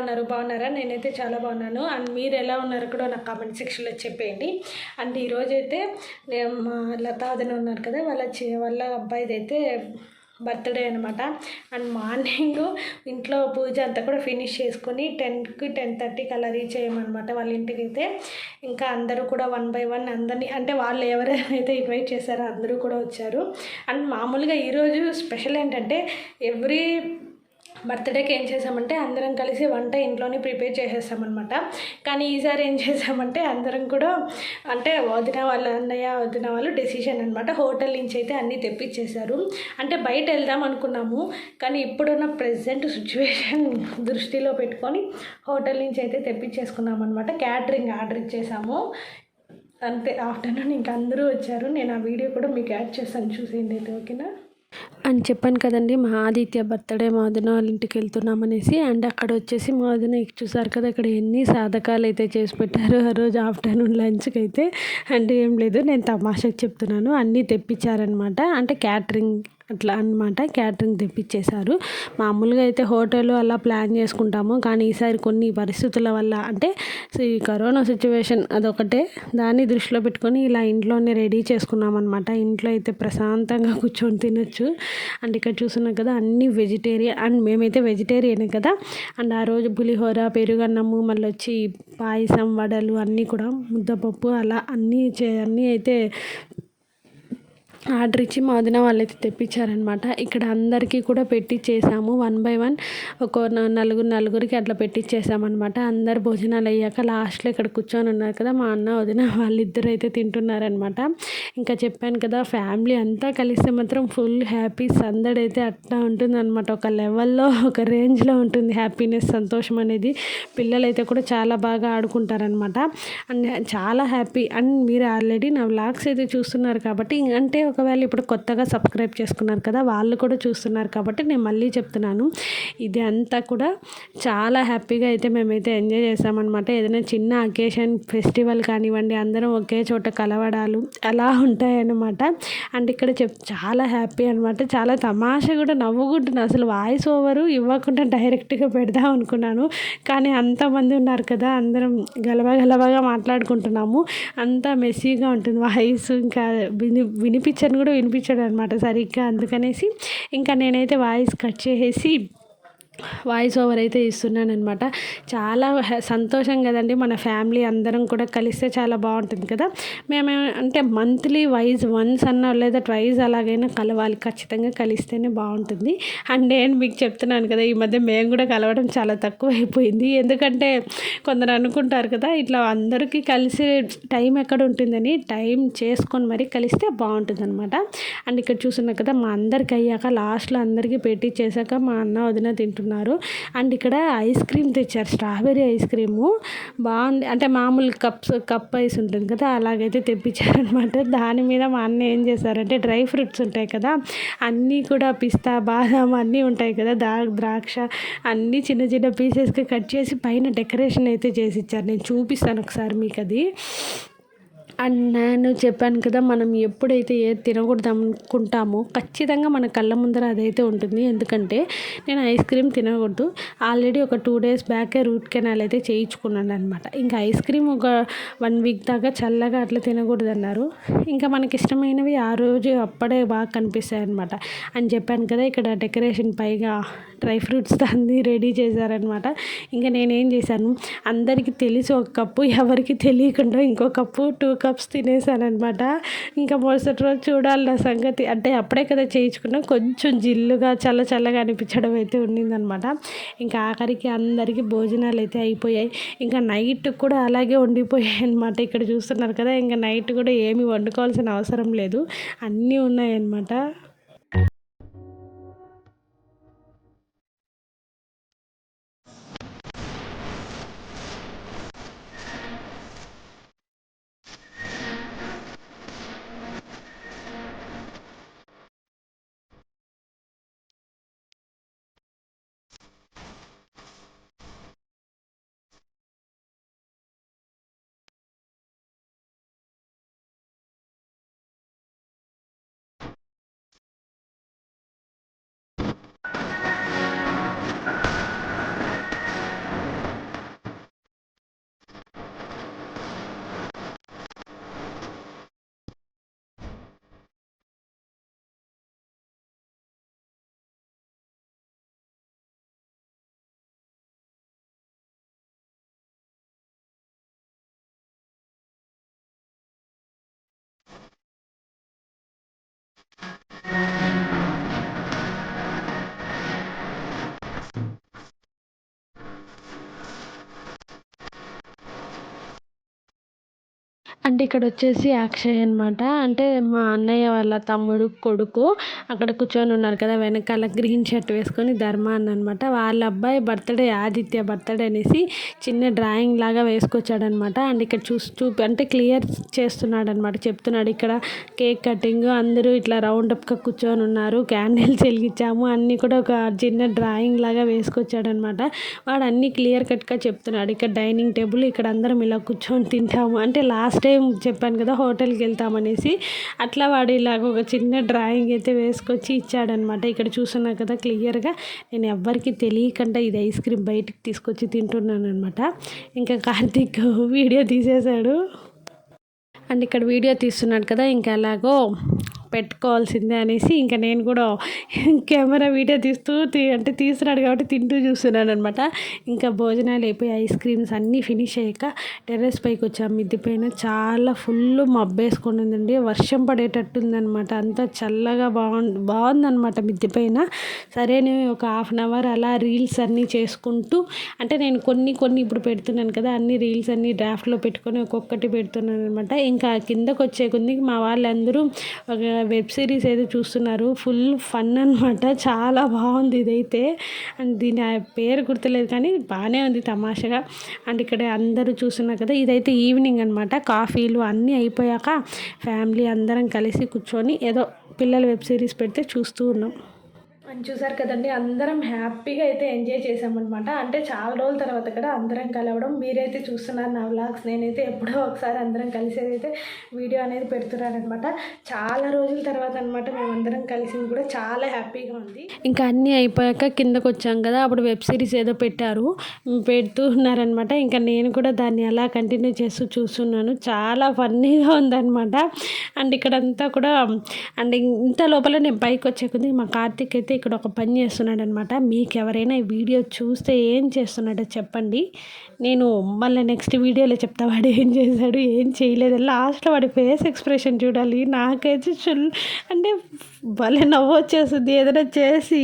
ఉన్నారు? బాగున్నారా? నేనైతే చాలా బాగున్నాను. అండ్ మీరు ఎలా ఉన్నారో కూడా నాకు కామెంట్ సెక్షన్లో చెప్పేయండి. అండ్ ఈరోజైతే మా లతా వదిన ఉన్నారు కదా, వాళ్ళ అబ్బాయిదైతే బర్త్డే అనమాట. అండ్ మార్నింగ్ ఇంట్లో పూజ అంతా కూడా ఫినిష్ చేసుకొని 10కి 10:30కి అలా రీచ్ అయ్యామన్నమాట వాళ్ళ ఇంటికి. అయితే ఇంకా అందరూ కూడా 1 బై 1 అందరినీ, అంటే వాళ్ళు ఎవరైతే ఇన్వైట్ చేశారో అందరూ కూడా వచ్చారు. అండ్ మామూలుగా ఈరోజు స్పెషల్ ఏంటంటే, ఎవ్రీ బర్త్డేకి ఏం చేసామంటే అందరం కలిసి వంట ఇంట్లోనే ప్రిపేర్ చేసేసామన్నమాట. కానీ ఈసారి ఏం చేసామంటే అందరం కూడా, అంటే వదిన వాళ్ళు డెసిషన్ అనమాట, హోటల్ నుంచి అయితే అన్నీ తెప్పించేశారు. అంటే బయట వెళ్దాం అనుకున్నాము, కానీ ఇప్పుడున్న ప్రెజెంట్ సిచ్యువేషన్ దృష్టిలో పెట్టుకొని హోటల్ నుంచి అయితే తెప్పించేసుకున్నాం అనమాట. క్యాటరింగ్ ఆర్డర్ ఇచ్చేసాము అంతే. ఆఫ్టర్నూన్ ఇంకా అందరూ వచ్చారు. నేను ఆ వీడియో కూడా మీకు యాడ్ చేస్తాను, చూసేయండి అయితే. ఓకేనా? అని చెప్పాను కదండి, మా ఆదిత్య బర్త్డే మా వదిన వాళ్ళ ఇంటికి వెళ్తున్నాం అనేసి. అండ్ అక్కడ వచ్చేసి మా వదిన చూసారు కదా, ఇక్కడ ఎన్ని సాధకాలు అయితే చేసి పెట్టారు ఆ రోజు ఆఫ్టర్నూన్ లంచ్కి అయితే. అంటే ఏం లేదు, నేను తమాషాకి చెప్తున్నాను. అన్నీ తెప్పించారనమాట, అంటే క్యాటరింగ్ అట్లా అనమాట. క్యాటరింగ్ తెప్పించేశారు. మామూలుగా అయితే హోటల్ అలా ప్లాన్ చేసుకుంటాము, కానీ ఈసారి కొన్ని పరిస్థితుల వల్ల, అంటే ఈ కరోనా సిచ్యువేషన్ అదొకటే, దాన్ని దృష్టిలో పెట్టుకొని ఇలా ఇంట్లోనే రెడీ చేసుకున్నాం అనమాట. ఇంట్లో అయితే ప్రశాంతంగా కూర్చొని తినొచ్చు. అండ్ ఇక్కడ చూస్తున్నాం కదా, అన్నీ వెజిటేరియన్. అండ్ మేమైతే వెజిటేరియనే కదా. అండ్ ఆ రోజు పులిహోర, పెరుగన్నము, మళ్ళీ వచ్చి పాయసం, వడలు అన్నీ కూడా, ముద్దపప్పు అలా అన్నీ అయితే ఆర్డర్ ఇచ్చి మా వదిన వాళ్ళైతే తెప్పించారనమాట. ఇక్కడ అందరికీ కూడా పెట్టించేసాము 1 బై 1, ఒక నలుగురికి అట్లా పెట్టించేసామన్నమాట. అందరు భోజనాలు అయ్యాక లాస్ట్లో ఇక్కడ కూర్చొని ఉన్నారు కదా, మా అన్న వదిన వాళ్ళిద్దరు అయితే తింటున్నారనమాట. ఇంకా చెప్పాను కదా, ఫ్యామిలీ అంతా కలిస్తే మాత్రం ఫుల్ హ్యాపీ సందడి అయితే అట్లా ఉంటుందన్నమాట. ఒక లెవెల్లో, ఒక రేంజ్లో ఉంటుంది హ్యాపీనెస్, సంతోషం అనేది. పిల్లలైతే కూడా చాలా బాగా ఆడుకుంటారనమాట. అండ్ చాలా హ్యాపీ. అండ్ మీరు ఆల్రెడీ నా వ్లాగ్స్ అయితే చూస్తున్నారు కాబట్టి, అంటే ఒకవేళ ఇప్పుడు కొత్తగా సబ్స్క్రైబ్ చేసుకున్నారు కదా, వాళ్ళు కూడా చూస్తున్నారు కాబట్టి నేను మళ్ళీ చెప్తున్నాను, ఇది అంతా కూడా చాలా హ్యాపీగా అయితే మేమైతే ఎంజాయ్ చేసామన్నమాట. ఏదైనా చిన్న అకేషన్, ఫెస్టివల్ కానివ్వండి, అందరం ఒకే చోట కలవడాలు అలా ఉంటాయన్నమాట. అండ్ ఇక్కడ చాలా హ్యాపీ అనమాట. చాలా తమాషా కూడా నవ్వుకుంటున్నాను. అసలు వాయిస్ ఓవరు ఇవ్వకుండా డైరెక్ట్గా పెడదాం అనుకున్నాను, కానీ అంతమంది ఉన్నారు కదా, అందరం గలబగా మాట్లాడుకుంటున్నాము. అంతా మెస్సీగా ఉంటుంది వాయిస్. ఇంకా వినిపించడు అనమాట సరిగ్గా. అందుకనేసి ఇంకా నేనైతే వాయిస్ కట్ చేసేసి వాయిస్ ఓవర్ అయితే ఇస్తున్నాను అనమాట. చాలా సంతోషం కదండి, మన ఫ్యామిలీ అందరం కూడా కలిస్తే చాలా బాగుంటుంది కదా. మేము అంటే మంత్లీ వైజ్ వన్స్ అన్నా లేదా ట్వైస్ అలాగైనా కలవాలి, ఖచ్చితంగా కలిస్తేనే బాగుంటుంది. అండ్ నేను మీకు చెప్తున్నాను కదా, ఈ మధ్య మేము కూడా కలవడం చాలా తక్కువ అయిపోయింది. ఎందుకంటే కొందరు అనుకుంటారు కదా, ఇట్లా అందరికీ కలిసి టైం ఎక్కడ ఉంటుందని, టైం చేసుకొని మరీ కలిస్తే బాగుంటుంది అనమాట. అండ్ ఇక్కడ చూస్తున్నా కదా, మా అందరికి అయ్యాక లాస్ట్లో అందరికీ పెట్టి చేశాక మా అన్న వదిన తింటున్నారు. అండ్ ఇక్కడ ఐస్ క్రీమ్ తెచ్చారు, స్ట్రాబెర్రీ ఐస్ క్రీము బాగుంది. అంటే మామూలు కప్ ఐస్ ఉంటుంది కదా, అలాగైతే తెప్పించారనమాట. దాని మీద మా అన్న ఏం చేశారంటే, డ్రై ఫ్రూట్స్ ఉంటాయి కదా, అన్నీ కూడా పిస్తా, బాదాం అన్నీ ఉంటాయి కదా, ద్రాక్ష అన్నీ చిన్న చిన్న పీసెస్కి కట్ చేసి పైన డెకరేషన్ అయితే చేసి ఇచ్చారు. నేను చూపిస్తాను ఒకసారి మీకు అది. అండ్ నేను చెప్పాను కదా, మనం ఎప్పుడైతే ఏది తినకూడదు అనుకుంటామో ఖచ్చితంగా మన కళ్ళ ముందర అదైతే ఉంటుంది. ఎందుకంటే నేను ఐస్ క్రీమ్ తినకూడదు, ఆల్రెడీ ఒక 2 days బ్యాకే రూట్ కెనాల్ అయితే చేయించుకున్నాను అనమాట. ఇంకా ఐస్ క్రీమ్ ఒక 1 week దాకా చల్లగా అట్లా తినకూడదు అన్నారు. ఇంకా మనకి ఇష్టమైనవి ఆ రోజు అప్పుడే బాగా కనిపిస్తాయి అనమాట. అని చెప్పాను కదా, ఇక్కడ డెకరేషన్ పైగా డ్రై ఫ్రూట్స్ దాన్ని రెడీ చేశారనమాట. ఇంకా నేనేం చేశాను, అందరికీ తెలిసి ఒక కప్పు, ఎవరికి తెలియకుండా ఇంకో కప్పు, 2 cups తినేసానమాట. ఇంకా మరుసటి రోజు చూడాలి నా సంగతి. అంటే అప్పుడే కదా చేయించుకున్నాం, కొంచెం జిల్లుగా చల్లగా అనిపించడం అయితే ఉండిందనమాట. ఇంకా ఆఖరికి అందరికీ భోజనాలు అయితే అయిపోయాయి. ఇంకా నైట్ కూడా అలాగే ఉండిపోయాయి అనమాట. ఇక్కడ చూస్తున్నారు కదా, ఇంకా నైట్ కూడా ఏమి వండుకోవాల్సిన అవసరం లేదు, అన్నీ ఉన్నాయన్నమాట. అంటే ఇక్కడ వచ్చేసి అక్షయ్ అనమాట. అంటే మా అన్నయ్య వాళ్ళ తమ్ముడు కొడుకు అక్కడ కూర్చొని ఉన్నారు కదా వెనకాల గ్రీన్ షర్ట్ వేసుకొని ధర్మ అనమాట. వాళ్ళ అబ్బాయి బర్త్డే ఆదిత్య బర్త్డే అనేసి చిన్న డ్రాయింగ్ లాగా వేసుకొచ్చాడనమాట. అండ్ ఇక్కడ అంటే క్లియర్ చేస్తున్నాడు అనమాట, చెప్తున్నాడు. ఇక్కడ కేక్ కటింగ్ అందరూ ఇట్లా రౌండప్గా కూర్చొని ఉన్నారు, క్యాండిల్స్ వెలిగించాము, అన్నీ కూడా ఒక చిన్న డ్రాయింగ్ లాగా వేసుకొచ్చాడనమాట. వాడు అన్నీ క్లియర్ కట్గా చెప్తున్నాడు. ఇక్కడ డైనింగ్ టేబుల్, ఇక్కడ అందరం ఇలా కూర్చొని తింటాము. అంటే లాస్ట్ టైం చెప్పాను కదా హోటల్కి వెళ్తామనేసి, అట్లా వాడు ఇలాగ ఒక చిన్న డ్రాయింగ్ అయితే వేసుకొచ్చి ఇచ్చాడనమాట. ఇక్కడ చూస్తున్నా కదా క్లియర్గా, నేను ఎవ్వరికి తెలియకుండా ఇది ఐస్ క్రీమ్ బయటికి తీసుకొచ్చి తింటున్నాను అనమాట. ఇంకా కార్తీక్ వీడియో తీసేశాడు. అండ్ ఇక్కడ వీడియో తీస్తున్నాడు కదా, ఇంకా ఎలాగో పెట్టుకోవాల్సిందే అనేసి ఇంకా నేను కూడా కెమెరా వీడియో అంటే తీస్తున్నాడు కాబట్టి తింటూ చూస్తున్నాను అనమాట. ఇంకా భోజనాలు అయిపోయి ఐస్ క్రీమ్స్ అన్నీ ఫినిష్ అయ్యాక టెర్రస్ పైకి వచ్చాము. మిద్దె పైన చాలా ఫుల్ మబ్బేసుకొని ఉందండి, వర్షం పడేటట్టుందనమాట. అంతా చల్లగా బాగుందనమాట మిద్దె పైన. సరే నేను ఒక హాఫ్ అన్ అవర్ అలా రీల్స్ అన్నీ చేసుకుంటూ, అంటే నేను కొన్ని ఇప్పుడు పెడుతున్నాను కదా, అన్ని రీల్స్ అన్నీ డ్రాఫ్ట్లో పెట్టుకొని ఒక్కొక్కటి పెడుతున్నాను అనమాట. ఇంకా కిందకు వచ్చే కొద్ది మా వాళ్ళందరూ ఒక వెబ్ సిరీస్ అయితే చూస్తున్నారు. ఫుల్ ఫన్ అనమాట, చాలా బాగుంది ఇదైతే. అండ్ దీని పేరు గుర్తులేదు కానీ బాగానే ఉంది తమాషగా. అండ్ ఇక్కడ అందరూ చూస్తున్నారు కదా, ఇదైతే ఈవినింగ్ అనమాట. కాఫీలు అన్నీ అయిపోయాక ఫ్యామిలీ అందరం కలిసి కూర్చొని ఏదో పిల్లలు వెబ్ సిరీస్ పెడితే చూస్తూ ఉన్నాం. అని చూసారు కదండి, అందరం హ్యాపీగా అయితే ఎంజాయ్ చేసామన్నమాట. అంటే చాలా రోజుల తర్వాత కదా అందరం కలవడం. మీరైతే చూస్తున్నారు నా వ్లాగ్స్, నేనైతే ఎప్పుడో ఒకసారి అందరం కలిసేదైతే వీడియో అనేది పెడుతున్నారనమాట. చాలా రోజుల తర్వాత అనమాట మేమందరం కలిసింది కూడా, చాలా హ్యాపీగా ఉంది. ఇంకా అన్నీ అయిపోయాక కిందకు వచ్చాం కదా, అప్పుడు వెబ్ సిరీస్ ఏదో పెడుతూ ఉన్నారనమాట. ఇంకా నేను కూడా దాన్ని అలా కంటిన్యూ చేస్తూ చూస్తున్నాను. చాలా ఫన్నీగా ఉందన్నమాట. అండ్ ఇక్కడంతా కూడా, అండ్ ఇంత లోపల నేను పైకి వచ్చే కొద్ది మా కార్తీక్ అయితే ఇక్కడ ఒక పని చేస్తున్నాడు అనమాట. మీకు ఎవరైనా ఈ వీడియో చూస్తే ఏం చేస్తున్నాడో చెప్పండి, నేను మళ్ళీ నెక్స్ట్ వీడియోలో చెప్తా వాడు ఏం చేశాడు ఏం చేయలేదు. లాస్ట్లో వాడి ఫేస్ ఎక్స్ప్రెషన్ చూడాలి. నాకైతే అంటే భలే నవ్వు వచ్చేస్తుంది. ఏదైనా చేసి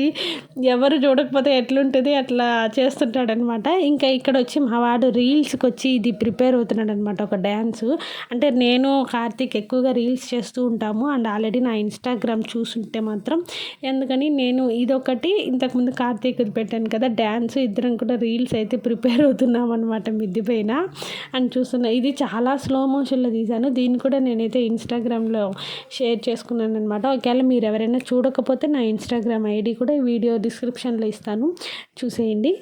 ఎవరు చూడకపోతే ఎట్లుంటుంది అట్లా చేస్తుంటాడనమాట. ఇంకా ఇక్కడ వచ్చి మా వాడు రీల్స్కి వచ్చి ఇది ప్రిపేర్ అవుతున్నాడు అనమాట, ఒక డ్యాన్స్. అంటే నేను కార్తీక్ ఎక్కువగా రీల్స్ చేస్తూ ఉంటాము. అండ్ ఆల్రెడీ నా ఇన్స్టాగ్రామ్ చూసుంటే మాత్రం, ఎందుకని నేను ఇదొకటి ఇంతకుముందు కార్తీక్ పెట్టాను కదా డ్యాన్స్, ఇద్దరం కూడా రీల్స్ అయితే ప్రిపేర్ అవుతున్నాం అనమాట మిద్దె పైన. అని చూస్తున్నా, ఇది చాలా స్లో మోషన్లో తీశాను. దీన్ని కూడా నేనైతే ఇన్స్టాగ్రామ్లో షేర్ చేసుకున్నాను అనమాట. ఒకవేళ మీరు ఎవరైనా చూడకపోతే నా ఇన్స్టాగ్రామ్ ఐడి కూడా వీడియో డిస్క్రిప్షన్లో ఇస్తాను, చూసేయండి.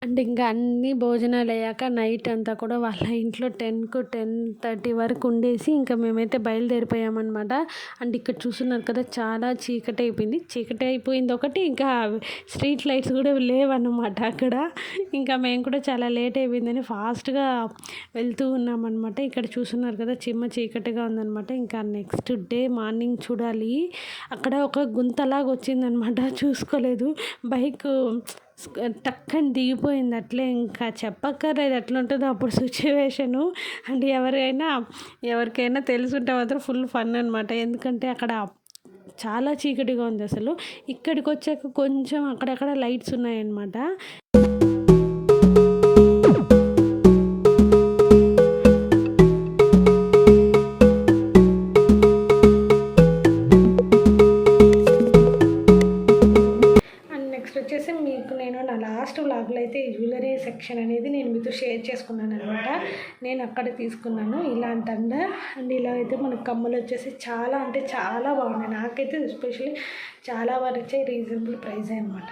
అండ్ ఇంకా అన్ని భోజనాలు అయ్యాక నైట్ అంతా కూడా వాళ్ళ ఇంట్లో 10-10:30 వరకు ఉండేసి ఇంకా మేమైతే బయలుదేరిపోయామన్నమాట. అండ్ ఇక్కడ చూస్తున్నారు కదా, చాలా చీకటి అయిపోయింది ఒకటి, ఇంకా స్ట్రీట్ లైట్స్ కూడా లేవన్నమాట అక్కడ. ఇంకా మేము కూడా చాలా లేట్ అయిపోయిందని ఫాస్ట్గా వెళ్తూ ఉన్నామన్నమాట. ఇక్కడ చూస్తున్నారు కదా, చీకటిగా ఉందన్నమాట. ఇంకా నెక్స్ట్ డే మార్నింగ్ చూడాలి. అక్కడ ఒక గుంతలాగా వచ్చిందనమాట, చూసుకోలేదు. బైక్ టక్కని దిగిపోయింది అట్లే. ఇంకా చెప్పక్కర్లేదు ఎట్లా ఉంటుందో అప్పుడు సిచ్యువేషను. అండ్ ఎవరికైనా తెలుసుంటే మాత్రం ఫుల్ ఫన్ అనమాట. ఎందుకంటే అక్కడ చాలా చీకటిగా ఉంది అసలు. ఇక్కడికి వచ్చాక కొంచెం అక్కడక్కడ లైట్స్ ఉన్నాయన్నమాట. వచ్చేసి మీకు నేను నా లాస్ట్ వ్లాగ్లో అయితే ఈ జ్యువెలరీ సెక్షన్ అనేది నేను మీతో షేర్ చేసుకున్నాను అనమాట. నేను అక్కడ తీసుకున్నాను ఇలాంటి అండ్ ఇలా అయితే మనకు కమ్మలు వచ్చేసి చాలా అంటే చాలా బాగున్నాయి. నాకైతే ఎస్పెషల్లీ చాలా వరకు రీజనబుల్ ప్రైస్ అనమాట.